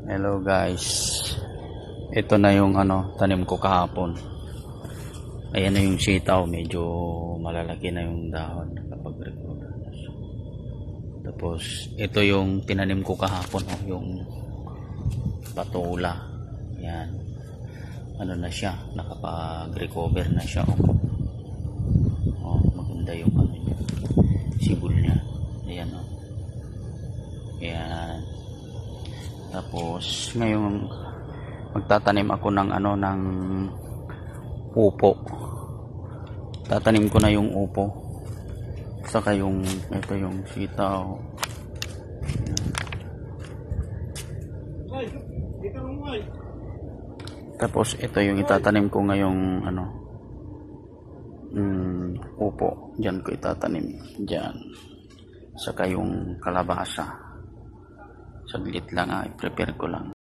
Hello guys, ito na yung tanim ko kahapon. Ayan na yung sitaw, medyo malalaki na yung dahon kapag recover na siya. Tapos ito yung tinanim ko kahapon, yung patula. Ayan, na siya, nakapag-recover na siya. Maganda yung niya, sibol niya. Ayan ayan. Tapos ngayon magtatanim ako ng ng upo. Tatanim ko na yung upo. Saka ito yung sitaw. Tapos ito yung itatanim ko ngayong upo. Diyan ko itatanim. Diyan. Saka yung kalabasa. Saglit lang, i-prepare ko lang.